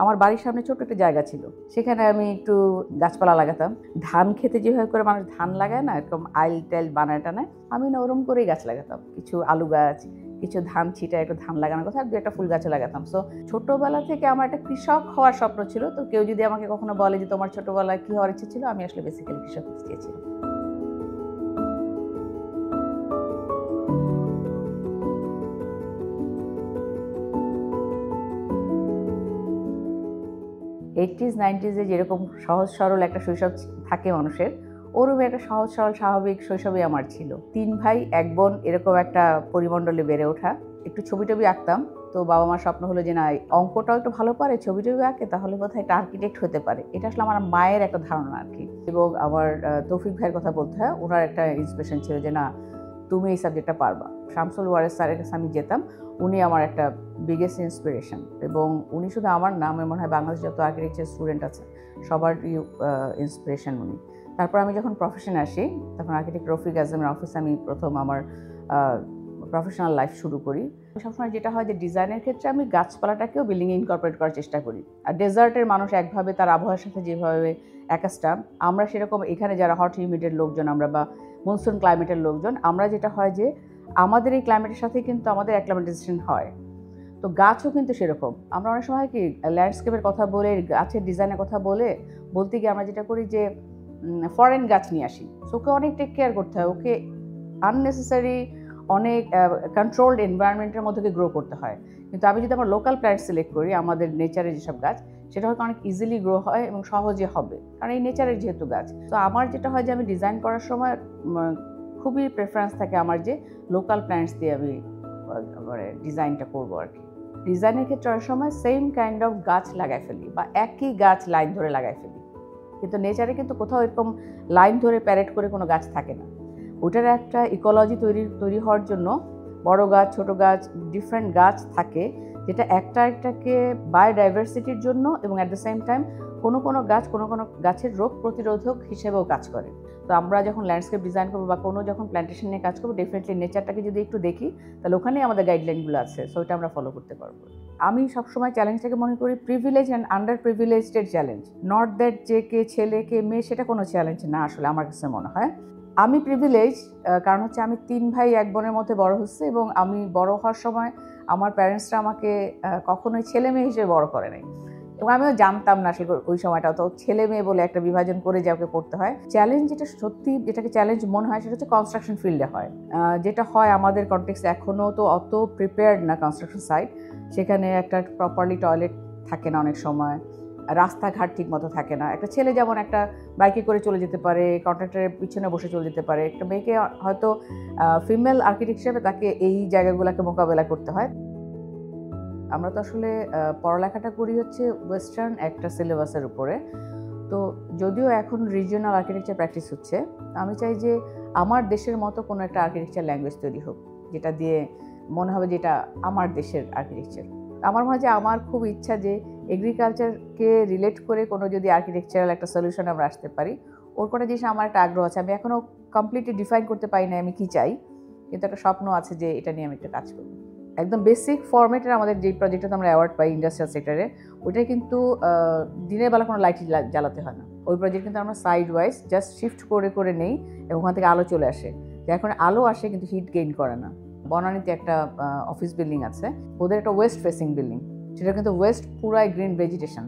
আমার বাড়ির সামনে ছোট্ট একটা জায়গা ছিল, সেখানে আমি একটু গাছপালা লাগাতাম। ধান খেতে যেভাবে করে মানুষ ধান লাগায় না, এরকম আইল টাইল বানায় টানায়, আমি না ওরকম করেই গাছ লাগাতাম। কিছু আলু গাছ, কিছু ধান ছিটায় একটু ধান লাগানোর কথা, আর দু একটা ফুল গাছও লাগাতাম। সো ছোটবেলা থেকে আমার একটা কৃষক হওয়ার স্বপ্ন ছিল। তো কেউ যদি আমাকে কখনো বলে যে তোমার ছোটবেলায় কি হওয়ার ইচ্ছে ছিল, আমি আসলে বেসিক্যালি কৃষক হতে চেয়েছিলাম। এইটিজ 90s যেরকম সহজ সরল একটা শৈশব থাকে মানুষের, ওরকম একটা সহজ সরল স্বাভাবিক শৈশবই আমার ছিল। 3 ভাই 1 বোন, এরকম একটা পরিমণ্ডলে বেড়ে ওঠা। একটু ছবি টবি আঁকতাম। তো বাবা মার স্বপ্ন হলো যে না, অঙ্কটাও একটু ভালো পারে, ছবি টবি আঁকে, তাহলে বোধহয় একটা আর্কিটেক্ট হতে পারে। এটা আসলে আমার মায়ের একটা ধারণা আর কি। এবং আমার তৌফিক ভাইয়ের কথা বলতে হয়, ওনার একটা ইন্সপিরেশন ছিল যে না, তুমি এই সাবজেক্টটা পারবা। শামসুল ওয়ারেস স্যারের কাছে আমি যেতাম, উনি আমার একটা বিগেস্ট ইন্সপিরেশন। এবং উনি শুধু আমার না, আমার মনে হয় বাংলাদেশে যত আর্কিটেকচার স্টুডেন্ট আছে সবারই ইন্সপিরেশন উনি। তারপর আমি যখন প্রফেশনে আসি, তখন আর্কিটেক্ট রফিক আজমের অফিসে আমি প্রথম আমার প্রফেশনাল লাইফ শুরু করি। সবসময় যেটা হয় যে ডিজাইনের ক্ষেত্রে আমি গাছপালাটাকেও বিল্ডিংয়ে ইনকর্পোরেট করার চেষ্টা করি। আর ডেজার্টের মানুষ একভাবে তার আবহাওয়ার সাথে যেভাবে অ্যাকাস্টাম, আমরা সেরকম এখানে যারা হট হিউমিডের লোকজন আমরা, বা মনসুন ক্লাইমেটের লোকজন, আমরা যেটা হয় যে আমাদের এই ক্লাইমেটের সাথে কিন্তু আমাদের অ্যাক্লামেটাইজেশন হয়। তো গাছও কিন্তু সেরকম। আমরা অনেক সময় কি ল্যান্ডস্কেপের কথা বলে, গাছের ডিজাইনের কথা বলতে গিয়ে আমরা যেটা করি যে ফরেন গাছ নিয়ে আসি। সো ওকে অনেক টেক কেয়ার করতে হয়, ওকে আননেসেসারি অনেক কন্ট্রোলড এনভায়রনমেন্টের মধ্যে গ্রো করতে হয়। কিন্তু আমি যদি আমার লোকাল প্ল্যান্ট সিলেক্ট করি, আমাদের নেচারের যেসব গাছ, সেটা হয়তো অনেক ইজিলি গ্রো হয় এবং সহজে হবে, কারণ এই নেচারের যেহেতু গাছ। তো আমার যেটা হয় যে আমি ডিজাইন করার সময় খুবই প্রেফারেন্স থাকে আমার যে লোকাল প্ল্যান্টস দিয়ে আমি ডিজাইনটা করবো আর কি। ডিজাইনের ক্ষেত্রে অনেক সময় সেম কাইন্ড অফ গাছ লাগাই ফেলি, বা একই গাছ লাইন ধরে লাগাই ফেলি। কিন্তু নেচারে কিন্তু কোথাও এরকম লাইন ধরে প্যারেড করে কোনো গাছ থাকে না। ওটার একটা ইকোলজি তৈরি হওয়ার জন্য বড় গাছ, ছোট গাছ, ডিফারেন্ট গাছ থাকে, যেটা একটা একটাকে বায়োডাইভার্সিটির জন্য এবং অ্যাট দ্য সেম টাইম কোনো কোনো গাছের রোগ প্রতিরোধক হিসেবেও কাজ করে। তো আমরা যখন ল্যান্ডস্কেপ ডিজাইন করবো বা কোনো যখন প্ল্যান্টেশন নিয়ে কাজ করবো, ডেফিনেটলি নেচারটাকে যদি একটু দেখি, তাহলে ওখানেই আমাদের গাইডলাইনগুলো আছে, সো ওইটা আমরা ফলো করতে পারবো। আমি সবসময় চ্যালেঞ্জটাকে মনে করি প্রিভিলেজ অ্যান্ড আন্ডার প্রিভিলেজডের চ্যালেঞ্জ, নট দ্যাট যে কে ছেলে কে মেয়ে সেটা কোনো চ্যালেঞ্জ না আসলে আমার কাছে মনে হয়। আমি প্রিভিলেজ, কারণ হচ্ছে আমি 3 ভাই 1 বোনের মধ্যে বড় হচ্ছে, এবং আমি বড় হওয়ার সময় আমার প্যারেন্টসরা আমাকে কখনোই ছেলে মেয়ে হিসেবে বড় করে নাই, এবং আমিও জানতাম না আসলে ওই সময়টা তো ছেলে মেয়ে বলে একটা বিভাজন করে যাকে পড়তে হয়। চ্যালেঞ্জ যেটা সত্যি, যেটাকে চ্যালেঞ্জ মনে হয়, সেটা হচ্ছে কনস্ট্রাকশন ফিল্ডে হয়। যেটা হয় আমাদের কনটেক্সে এখনও তো অত প্রিপেয়ার্ড না কনস্ট্রাকশন সাইট। সেখানে একটা প্রপারলি টয়লেট থাকে না, অনেক সময় রাস্তাঘাট ঠিক মতো থাকে না। একটা ছেলে যেমন একটা বাইকে করে চলে যেতে পারে, কন্ট্রাক্টরের পিছনে বসে চলে যেতে পারে, একটা মেয়েকে হয়তো ফিমেল আর্কিটেক্ট হিসেবে তাকে এই জায়গাগুলোকে মোকাবেলা করতে হয়। আমরা তো আসলে পড়ালেখাটা করি হচ্ছে ওয়েস্টার্ন একটা সিলেবাসের উপরে। তো যদিও এখন রিজিওনাল আর্কিটেকচার প্র্যাকটিস হচ্ছে, আমি চাই যে আমার দেশের মতো কোনো একটা আর্কিটেকচার ল্যাঙ্গুয়েজ তৈরি হোক, যেটা দিয়ে মনে হবে যে এটা আমার দেশের আর্কিটেকচার। আমার মনে হয় যে আমার খুব ইচ্ছা যে এগ্রিকালচারকে রিলেট করে কোনো যদি আর্কিটেকচারাল একটা সলিউশন আমরা আসতে পারি, ওর কোনো জিনিস আমার একটা আগ্রহ আছে। আমি এখনও কমপ্লিটলি ডিফাইন করতে পারি না আমি কী চাই, কিন্তু একটা স্বপ্ন আছে যে এটা নিয়ে আমি একটা কাজ করব। একদম বেসিক ফরম্যাটের আমাদের যে প্রজেক্টটাতে আমরা অ্যাওয়ার্ড পাই ইন্ডাস্ট্রিয়াল সেক্টরে, ওইটাই কিন্তু দিনের বেলা কোনো লাইট জ্বালাতে হয় না। ওই প্রজেক্ট কিন্তু আমরা সাইড ওয়াইজ জাস্ট শিফট করে নেই, এবং ওখান থেকে আলো চলে আসে। এখন আলো আসে কিন্তু হিট গেইন করে না। বনানীতে একটা অফিস বিল্ডিং আছে, ওদের একটা ওয়েস্ট ফেসিং বিল্ডিং, সেটা কিন্তু ওয়েস্ট পুরাই গ্রিন ভেজিটেশন।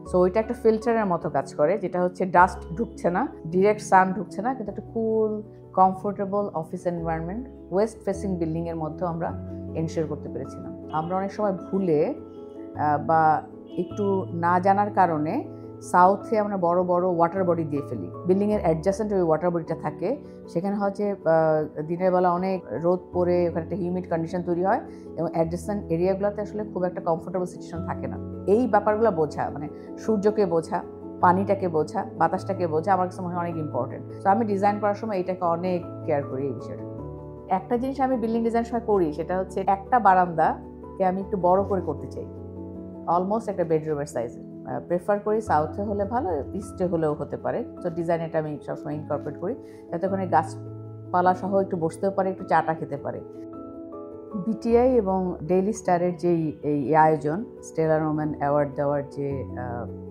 সো ওইটা একটা ফিল্টারের মতো কাজ করে, যেটা হচ্ছে ডাস্ট ঢুকছে না, ডিরেক্ট সান ঢুকছে না, কিন্তু একটা cool comfortable office environment west facing বিল্ডিংয়ের মধ্যে আমরা এনশিওর করতে পেরেছিলাম। আমরা অনেক সময় ভুলে বা একটু না জানার কারণে সাউথে আমরা বড় বড় ওয়াটার বডি দিয়ে ফেলি। বিল্ডিংয়ের অ্যাডজাসেন্ট ওই ওয়াটার বডিটা থাকে, সেখানে হচ্ছে দিনের বেলা অনেক রোদ পড়ে ওখানে একটা হিউমিড কন্ডিশন তৈরি হয়, এবং অ্যাডজাসেন্ট এরিয়াগুলোতে আসলে খুব একটা কমফোর্টেবল সিচুয়েশন থাকে না। এই ব্যাপারগুলো বোঝা, মানে সূর্যকে বোঝা, পানিটাকে বোঝা, বাতাসটাকে বোঝা, আমার কাছে মনে হয় অনেক ইম্পর্টেন্ট। তো আমি ডিজাইন করার সময় এটাকে অনেক কেয়ার করি এই বিষয়টা। একটা জিনিস আমি বিল্ডিং ডিজাইন সময় করি, সেটা হচ্ছে একটা বারান্দাকে আমি একটু বড় করে করতে চাই, অলমোস্ট একটা বেডরুমের সাইজে। প্রেফার করি সাউথে হলে ভালো, ইস্টে হলেও হতে পারে। তো ডিজাইন এটা আমি সবসময় ইনকর্পোরেট করি, যাতে ওখানে গাছপালা সহ একটু বসতেও পারে, একটু চাটা খেতে পারে। বিটিআই এবং ডেইলি স্টারের যেই এই আয়োজন স্টেলার ওম্যান অ্যাওয়ার্ড দেওয়ার যে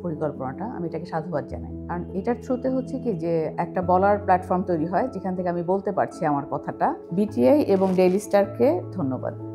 পরিকল্পনাটা, আমি এটাকে সাধুবাদ জানাই। কারণ এটার থ্রুতে হচ্ছে কি যে একটা বলার প্ল্যাটফর্ম তৈরি হয় যেখান থেকে আমি বলতে পারছি আমার কথাটা। বিটিআই এবং ডেইলি স্টারকে ধন্যবাদ।